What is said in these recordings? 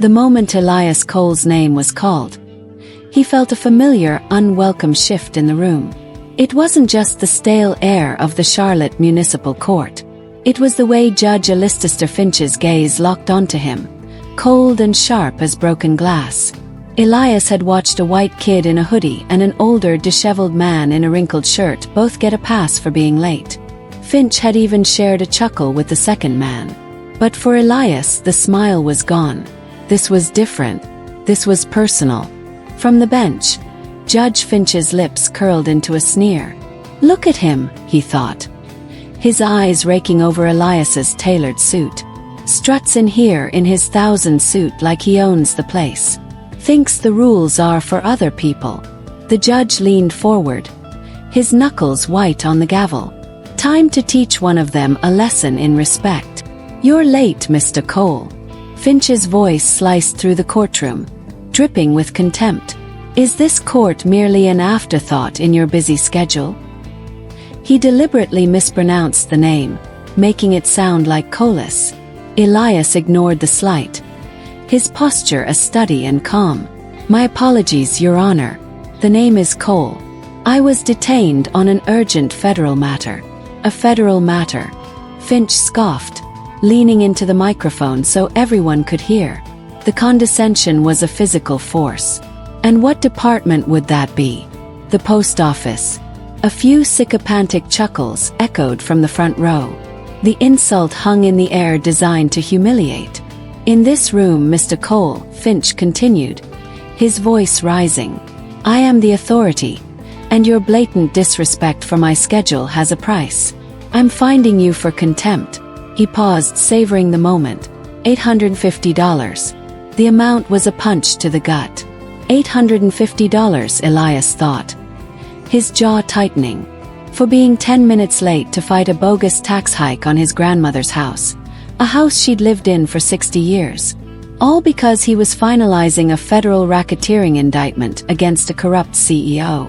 The moment Elias Cole's name was called, he felt a familiar, unwelcome shift in the room. It wasn't just the stale air of the Charlotte Municipal Court. It was the way Judge Alistair Finch's gaze locked onto him, cold and sharp as broken glass. Elias had watched a white kid in a hoodie and an older, disheveled man in a wrinkled shirt both get a pass for being late. Finch had even shared a chuckle with the second man. But for Elias, the smile was gone. This was different. This was personal. From the bench, Judge Finch's lips curled into a sneer. "Look at him," he thought. His eyes raking over Elias's tailored suit. Struts in here in his 1,000 suit like he owns the place. Thinks the rules are for other people. The judge leaned forward, his knuckles white on the gavel. Time to teach one of them a lesson in respect. "You're late, Mr. Cole." Finch's voice sliced through the courtroom, dripping with contempt. "Is this court merely an afterthought in your busy schedule?" He deliberately mispronounced the name, making it sound like Colas. Elias ignored the slight, his posture a study and calm. "My apologies, Your Honor. The name is Cole. I was detained on an urgent federal matter." "A federal matter?" Finch scoffed, leaning into the microphone so everyone could hear. The condescension was a physical force. "And what department would that be?" "The post office." A few sycophantic chuckles echoed from the front row. The insult hung in the air designed to humiliate. "In this room, Mr. Cole," Finch continued, his voice rising, "I am the authority, and your blatant disrespect for my schedule has a price. I'm finding you for contempt." He paused, savoring the moment. $850. The amount was a punch to the gut. $850, Elias thought, his jaw tightening. For being 10 minutes late to fight a bogus tax hike on his grandmother's house, a house she'd lived in for 60 years. All because he was finalizing a federal racketeering indictment against a corrupt CEO.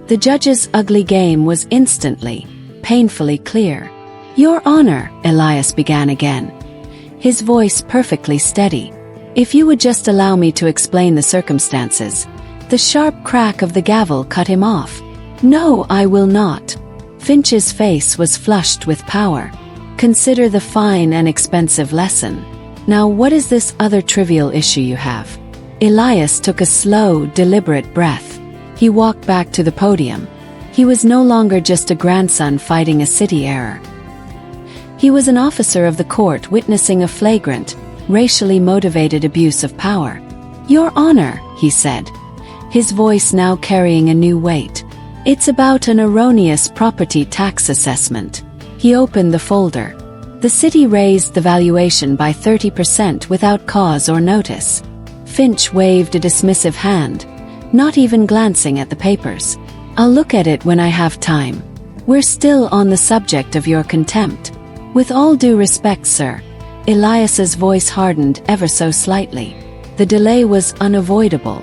The judge's ugly game was instantly, painfully clear. "Your Honor," Elias began again, his voice perfectly steady. "If you would just allow me to explain the circumstances." The sharp crack of the gavel cut him off. "No, I will not." Finch's face was flushed with power. "Consider the fine and expensive lesson. Now what is this other trivial issue you have?" Elias took a slow, deliberate breath. He walked back to the podium. He was no longer just a grandson fighting a city error. He was an officer of the court witnessing a flagrant, racially motivated abuse of power. "Your Honor," he said, his voice now carrying a new weight. "It's about an erroneous property tax assessment." He opened the folder. The city raised the valuation by 30% without cause or notice. Finch waved a dismissive hand, not even glancing at the papers. "I'll look at it when I have time. We're still on the subject of your contempt." "With all due respect, sir." Elias's voice hardened ever so slightly. The delay was unavoidable.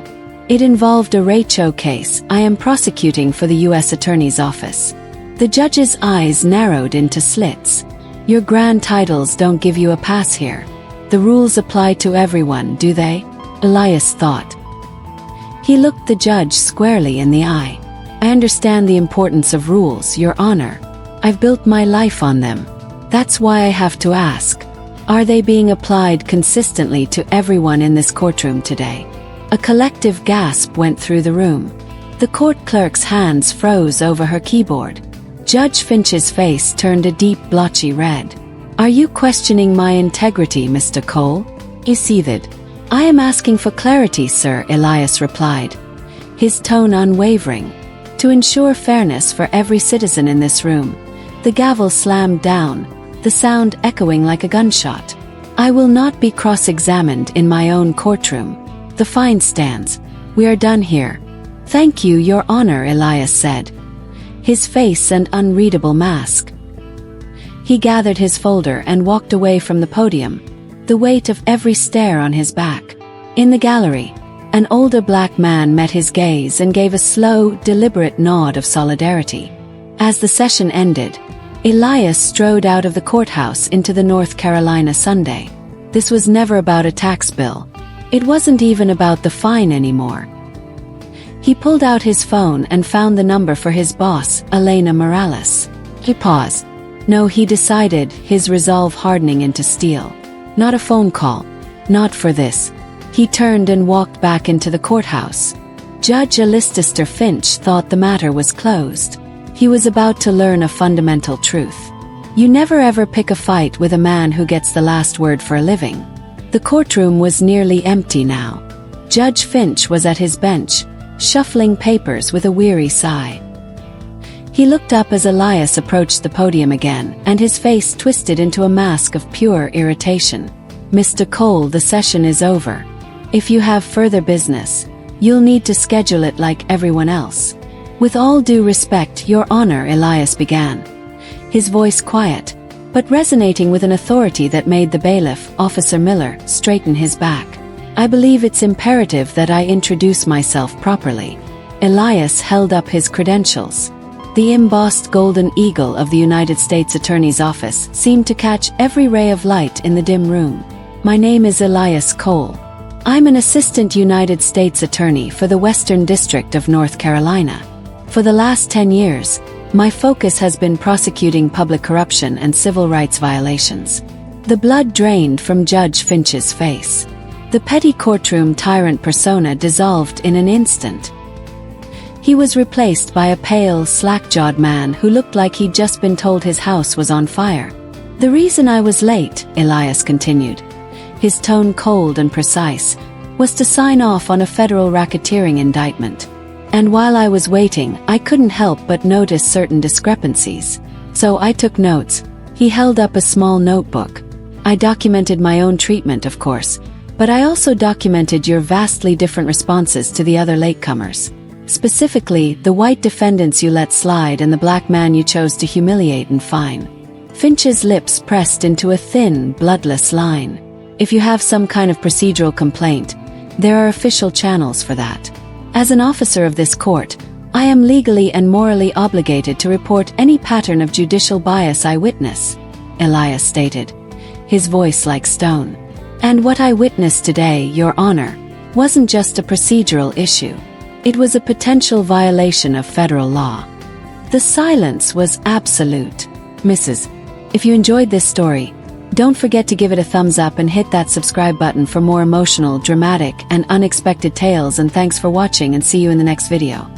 "It involved a Rachel case I am prosecuting for the U.S. Attorney's Office." The judge's eyes narrowed into slits. "Your grand titles don't give you a pass here. The rules apply to everyone, do they?" Elias thought. He looked the judge squarely in the eye. "I understand the importance of rules, Your Honor. I've built my life on them. That's why I have to ask, are they being applied consistently to everyone in this courtroom today?" A collective gasp went through the room. The court clerk's hands froze over her keyboard. Judge Finch's face turned a deep blotchy red. "Are you questioning my integrity, Mr. Cole?" He seethed. "I am asking for clarity, sir," Elias replied, his tone unwavering. "To ensure fairness for every citizen in this room." The gavel slammed down, the sound echoing like a gunshot. "I will not be cross-examined in my own courtroom. The fine stands. We are done here." "Thank you, Your Honor," Elias said, his face an unreadable mask. He gathered his folder and walked away from the podium, the weight of every stare on his back. In the gallery, an older black man met his gaze and gave a slow, deliberate nod of solidarity. As the session ended, Elias strode out of the courthouse into the North Carolina Sunday. This was never about a tax bill. It wasn't even about the fine anymore. He pulled out his phone and found the number for his boss, Elena Morales. He paused. No, he decided, his resolve hardening into steel. Not a phone call. Not for this. He turned and walked back into the courthouse. Judge Alistair Finch thought the matter was closed. He was about to learn a fundamental truth. You never ever pick a fight with a man who gets the last word for a living. The courtroom was nearly empty now. Judge Finch was at his bench, shuffling papers with a weary sigh. He looked up as Elias approached the podium again, and his face twisted into a mask of pure irritation. Mr. Cole, the session is over. If you have further business, you'll need to schedule it like everyone else. With all due respect, Your Honor, Elias began. His voice quiet, but resonating with an authority that made the bailiff, Officer Miller, straighten his back. I believe it's imperative that I introduce myself properly. Elias held up his credentials. The embossed golden eagle of the United States Attorney's Office seemed to catch every ray of light in the dim room. My name is Elias Cole. I'm an Assistant United States Attorney for the Western District of North Carolina. For the last 10 years, my focus has been prosecuting public corruption and civil rights violations. The blood drained from Judge Finch's face. The petty courtroom tyrant persona dissolved in an instant. He was replaced by a pale, slack-jawed man who looked like he'd just been told his house was on fire. The reason I was late, Elias continued, his tone cold and precise, was to sign off on a federal racketeering indictment. And while I was waiting, I couldn't help but notice certain discrepancies. So I took notes. He held up a small notebook. I documented my own treatment, of course, but I also documented your vastly different responses to the other latecomers. Specifically, the white defendants you let slide and the black man you chose to humiliate and fine. Finch's lips pressed into a thin, bloodless line. If you have some kind of procedural complaint, there are official channels for that. As an officer of this court, I am legally and morally obligated to report any pattern of judicial bias I witness, Elias stated, his voice like stone. And what I witnessed today, Your Honor, wasn't just a procedural issue. It was a potential violation of federal law. The silence was absolute. Mrs. If you enjoyed this story, don't forget to give it a thumbs up and hit that subscribe button for more emotional, dramatic, and unexpected tales, and thanks for watching, and see you in the next video.